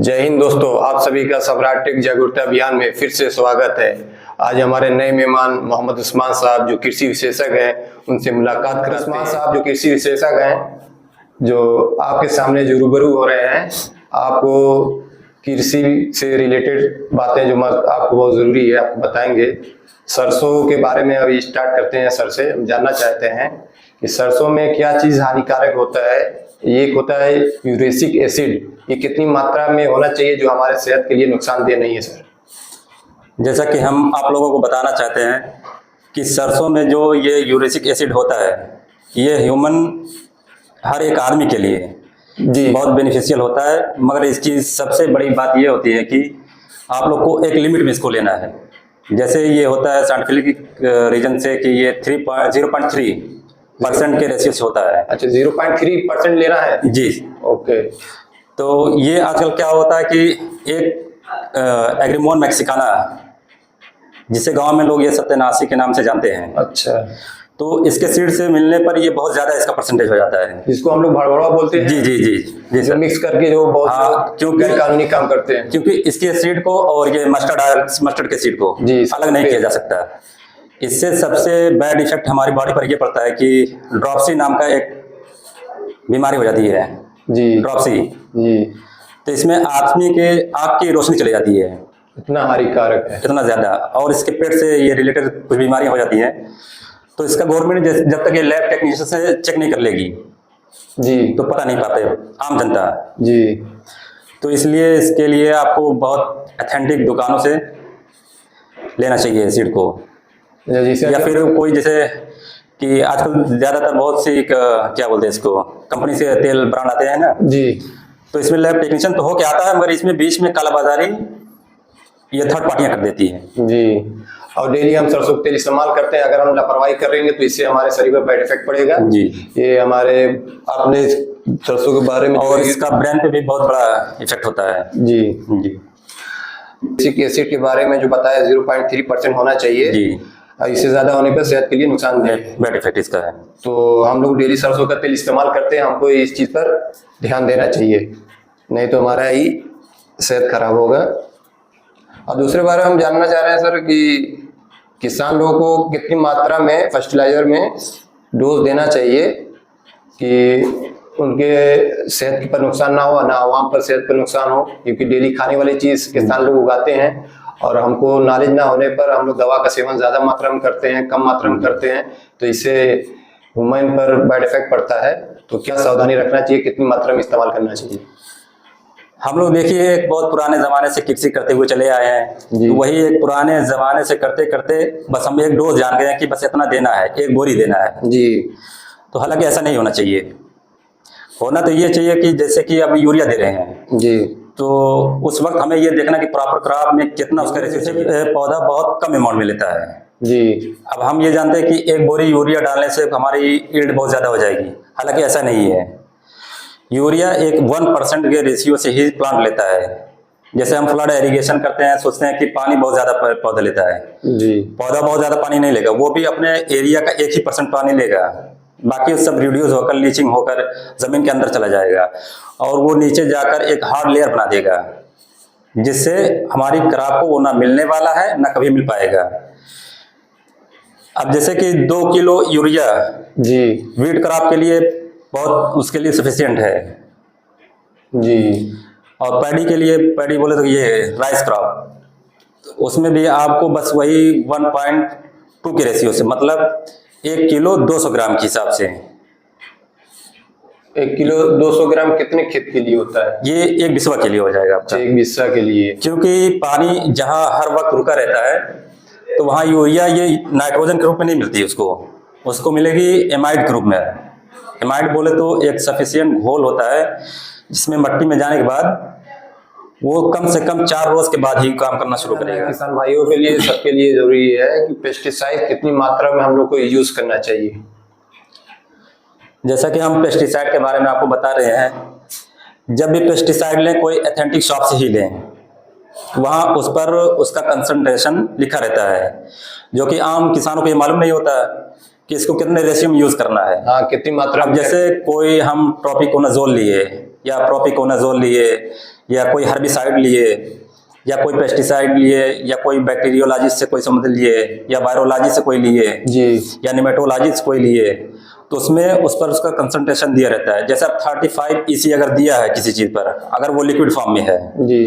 जय हिंद दोस्तों, आप सभी का सम्राट टेक जागरूकता अभियान में फिर से स्वागत है। आज हमारे नए मेहमान मोहम्मद उस्मान साहब जो कृषि विशेषज्ञ हैं, उनसे मुलाकात कराते हैं। उस्मान साहब जो कृषि विशेषज्ञ हैं, जो आपके सामने जो रूबरू हो रहे हैं, आपको कृषि से रिलेटेड बातें जो आपको बहुत जरूरी है आपको बताएंगे। सरसों के बारे में अभी स्टार्ट करते हैं। सर से हम जानना चाहते हैं कि सरसों में क्या चीज हानिकारक होता है। एक होता है यूरेसिक एसिड, ये कितनी मात्रा में होना चाहिए जो हमारे सेहत के लिए नुकसानदेह नहीं है सर? जैसा कि हम आप लोगों को बताना चाहते हैं कि सरसों में जो ये यूरेसिक एसिड होता है, ये ह्यूमन हर एक आदमी के लिए जी बहुत बेनिफिशियल होता है। मगर इसकी सबसे बड़ी बात ये होती है कि आप लोग को एक लिमिट में इसको लेना है। जैसे ये होता है साइंटिफिक रीजन से कि ये 0.3% के रेशियो से होता है। अच्छा, 0.3% लेना है जी। ओके। तो ये आजकल क्या होता है कि एक एग्रीमोन मैक्सिकाना, जिसे गांव में लोग ये सत्यानाशी के नाम से जानते हैं। अच्छा। तो इसके सीड से मिलने पर ये बहुत ज्यादा इसका परसेंटेज हो जाता है, जिसको हम लोग भड़भड़वा बोलते हैं। जी जी जी जी सर। मिक्स करके जो बहुत क्योंकि कानूनी काम करते हैं, क्योंकि इसके सीड को और ये मस्टर्ड के सीड को जी अलग नहीं किया जा सकता। इससे सबसे बैड इफेक्ट हमारी बॉडी पर ये पड़ता है कि ड्रॉप्सी नाम का एक बीमारी हो जाती है जी, ड्रॉप्सी जी। तो इसमें आदमी के आँख की रोशनी चली जाती है, इतना हानिकारक है, इतना ज्यादा। और इसके पेट से ये रिलेटेड कुछ बीमारियां हो जाती हैं। तो इसका गवर्नमेंट जब तक ये लैब टेक्नीशियन से चेक नहीं कर लेगी जी, तो पता नहीं पाते आम जनता जी। तो इसलिए इसके लिए आपको बहुत ऑथेंटिक दुकानों से लेना चाहिए सीड को, या फिर कोई जैसे कि आजकल ज्यादातर बहुत सी क्या बोलते हैं इसको, कंपनी से तेल ब्रांड आते हैं ना जी। तो इसमें लैब टेक्नीशियन तो हो के आता है, मगर इसमें बीच में कालाबाजारी ये थर्ड पार्टियां कर देती हैं जी। और डेली हम सरसों का तेल इस्तेमाल करते हैं, अगर हम लापरवाही करेंगे तो इससे हमारे शरीर पर बैड इफेक्ट पड़ेगा जी। ये हमारे आपने सरसों के बारे में, और इसका ब्रेन पे भी बहुत बड़ा इफेक्ट होता है जी जी। यूरेसिक एसिड के बारे में जो बताया 0.3% होना चाहिए जी। इससे ज्यादा होने पर सेहत के लिए नुकसान है, बैड इफेक्ट इसका है। तो हम लोग डेली सरसों का तेल इस्तेमाल करते हैं, हमको इस चीज पर ध्यान देना चाहिए, नहीं तो हमारा ही सेहत खराब होगा। और दूसरे बारे में हम जानना चाह रहे हैं सर कि किसान लोगों को कितनी मात्रा में फर्टिलाइजर में डोज देना चाहिए कि उनके सेहत पर नुकसान ना हो, ना आवाम पर सेहत पर नुकसान हो, क्योंकि डेली खाने वाली चीज किसान लोग उगाते हैं और हमको नॉलेज ना होने पर हम लोग दवा का सेवन ज्यादा मात्रा में करते हैं, कम मात्रा में करते हैं, तो इससे ह्यूमन पर बैड इफेक्ट पड़ता है। तो क्या सावधानी रखना चाहिए, कितनी मात्रा में इस्तेमाल करना चाहिए? हम लोग देखिए एक बहुत पुराने जमाने से कृषि करते हुए चले आए हैं, तो वही एक पुराने जमाने से करते करते बस हम एक डोज जान गए हैं कि बस इतना देना है, एक बोरी देना है जी। तो हालांकि ऐसा नहीं होना चाहिए। होना तो ये चाहिए कि जैसे कि अब यूरिया दे रहे हैं जी, तो उस वक्त हमें ये देखना कि प्रॉपर क्रॉप में कितना उसका रेशियो, पौधा बहुत कम अमाउंट में लेता है जी। अब हम ये जानते हैं कि एक बोरी यूरिया डालने से हमारी यील्ड बहुत ज्यादा हो जाएगी, हालांकि ऐसा नहीं है। यूरिया एक 1% के रेशियो से ही प्लांट लेता है। जैसे हम फ्लड इरिगेशन करते हैं, सोचते हैं कि पानी बहुत ज्यादा पौधा लेता है जी, पौधा बहुत ज्यादा पानी नहीं लेगा, वो भी अपने एरिया का 1% पानी लेगा, बाकी सब रिड्यूस होकर लीचिंग होकर जमीन के अंदर चला जाएगा और वो नीचे जाकर एक हार्ड लेयर बना देगा, जिससे हमारी क्रॉप को वो ना मिलने वाला है ना कभी मिल पाएगा। अब जैसे कि 2 किलो यूरिया जी वीट क्रॉप के लिए बहुत उसके लिए सफिशिएंट है जी। और पैडी के लिए, पैडी बोले तो ये राइस क्रॉप, उसमें भी आपको बस वही 1.2 के रेशियो से, मतलब 1 किलो 200 ग्राम के हिसाब से। 1 किलो 200 ग्राम कितने खेत के लिए होता है? ये 1 बिस्वा के लिए हो जाएगा आपका। 1 बिस्वा के लिए, क्योंकि पानी जहाँ हर वक्त रुका रहता है तो वहाँ यूरिया ये नाइट्रोजन के रूप में नहीं मिलती उसको मिलेगी एमाइड के रूप में। एमाइड बोले तो एक सफिशिएंट घोल होता है जिसमें मट्टी में जाने के बाद वो कम से कम 4 रोज के बाद ही काम करना शुरू करेगा। किसान भाइयों के लिए, सबके लिए जरूरी है कि पेस्टिसाइड कितनी मात्रा में हम लोग को यूज करना चाहिए। जैसा कि हम पेस्टिसाइड के बारे में आपको बता रहे हैं, जब भी पेस्टिसाइड लें कोई ऑथेंटिक शॉप से ही लें, वहाँ उस पर उसका कंसंट्रेशन लिखा रहता है, जो कि आम किसानों को ये मालूम नहीं होता कि इसको कितने रेशियो में यूज करना है। हाँ, कितनी मात्रा में। जैसे कोई हम ट्रोपिकोनाजोल लिए या प्रोपिकोनाजोल लिए या कोई हर्बिसाइड लिए, या कोई पेस्टिसाइड लिए, या कोई बैक्टीरियोलॉजिस्ट से कोई संबंध लिए, या वायरोलॉजी से कोई लिए जी, या निमेटोलॉजी से कोई लिए, तो उसमें उस पर उसका कंसंट्रेशन दिया रहता है। जैसे अब 35 EC अगर दिया है किसी चीज़ पर, अगर वो लिक्विड फॉर्म में है जी,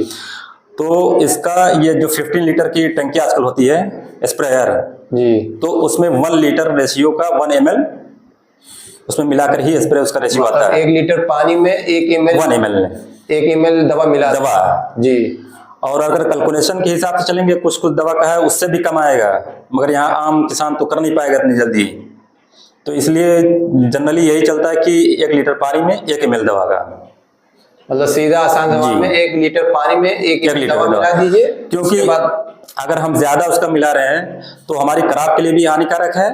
तो इसका ये जो 15 लीटर की टंकी आजकल होती है स्प्रेयर, जी, तो उसमें 1 लीटर रेशियो का 1 ml उसमें मिलाकर ही स्प्रे उसका रेशियो आता है। 1 लीटर पानी में 1 ml 1 ml 1 ml दवा मिला दवा। जी। और अगर कैलकुलेशन के हिसाब से चलेंगे, कुछ कुछ दवा का है उससे भी कम आएगा, मगर यहाँ आम किसान तो कर नहीं पाएगा इतनी जल्दी। तो इसलिए जनरली यही चलता है कि 1 लीटर पानी में 1 ml दवा का, मतलब सीधा आसान जवाब में 1 लीटर पानी में 1 ml दवा मिला दीजिए। क्योंकि अगर हम ज्यादा उसका मिला रहे हैं तो हमारी क्रॉप के लिए भी हानिकारक है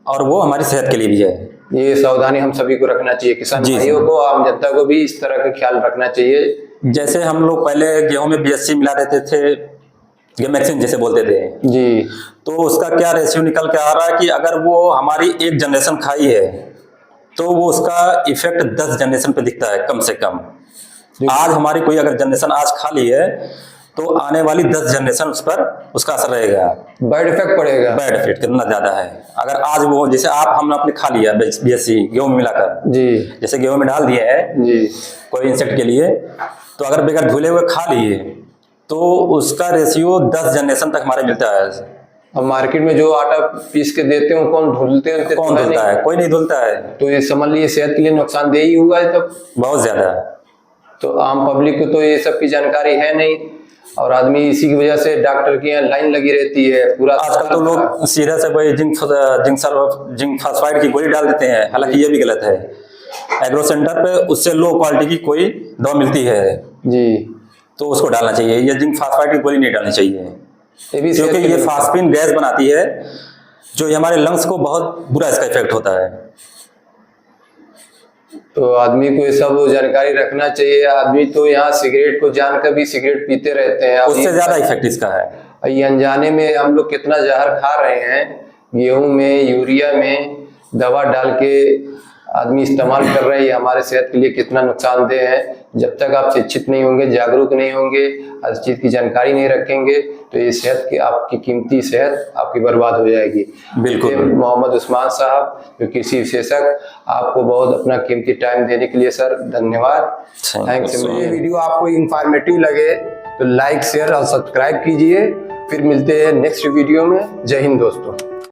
और वो हमारी सेहत के लिए भी है। ये सावधानी हम सभी को रखना चाहिए, किसान भाइयों को, आम जनता को भी इस तरह का ख्याल रखना चाहिए। जैसे हम लोग पहले गेहूं में BSC मिला देते थे, गेमैक्सिन जैसे बोलते थे जी, तो उसका क्या रेशियो निकल के आ रहा है कि अगर वो हमारी एक जनरेशन खाई है तो वो उसका इफेक्ट 10 जनरेशन पे दिखता है कम से कम। आज हमारी कोई अगर जनरेशन आज खा ली है तो आने वाली 10 जनरेशन उस पर उसका असर रहेगा, बैड इफेक्ट पड़ेगा। बैड इफेक्ट कितना ज्यादा है। अगर आज वो जैसे हम आपने खा लिया BSC गेहूं में मिलाकर, जी, जैसे गेहूं में डाल दिए हैं जी, कोई इंसेक्ट के लिए, तो अगर बगैर धुले हुए खा लिए तो उसका रेशियो 10 जनरेशन तक हमारे मिलता है। अब मार्केट में जो आटा पीस के देते हैं कौन धुलते हैं? कौन धुलता है? कोई नहीं धुलता है। तो ये समझ लीजिए सेहत के लिए नुकसानदेह ही हुआ है तब, बहुत ज्यादा। तो आम पब्लिक को तो ये सब की जानकारी है नहीं, और आदमी इसी की वजह से डॉक्टर की यहाँ लाइन लगी रहती है पूरा। आजकल तो लोग सीधा से वही जिंक फास्फाइड की गोली डाल देते हैं, हालांकि ये भी गलत है। एग्रो सेंटर पे उससे लो क्वालिटी की कोई दवा मिलती है जी, तो उसको डालना चाहिए। ये जिंक फास्फाइड की गोली नहीं डालनी चाहिए, ये भी क्योंकि ये फास्फिन गैस बनाती है जो हमारे लंग्स को बहुत बुरा इसका इफेक्ट होता है। तो आदमी को ये सब जानकारी रखना चाहिए। आदमी तो यहाँ सिगरेट को जानकर भी सिगरेट पीते रहते हैं, उससे ज्यादा इफेक्ट इसका है। ये अनजाने में हम लोग कितना जहर खा रहे हैं, गेहूं में यूरिया में दवा डाल के आदमी इस्तेमाल कर रहे हैं, हमारे सेहत के लिए कितना नुकसानदेह है। जब तक आप शिक्षित नहीं होंगे, जागरूक नहीं होंगे, हर चीज की जानकारी नहीं रखेंगे तो ये सेहत की, आपकी कीमती सेहत आपकी बर्बाद हो जाएगी। बिल्कुल। मोहम्मद उस्मान साहब जो कृषि विशेषज्ञ, आपको बहुत अपना कीमती टाइम देने के लिए सर धन्यवाद। थैंक्स। ये वीडियो आपको इंफॉर्मेटिव लगे तो लाइक, शेयर और सब्सक्राइब कीजिए। फिर मिलते हैं नेक्स्ट वीडियो में। जय हिंद दोस्तों।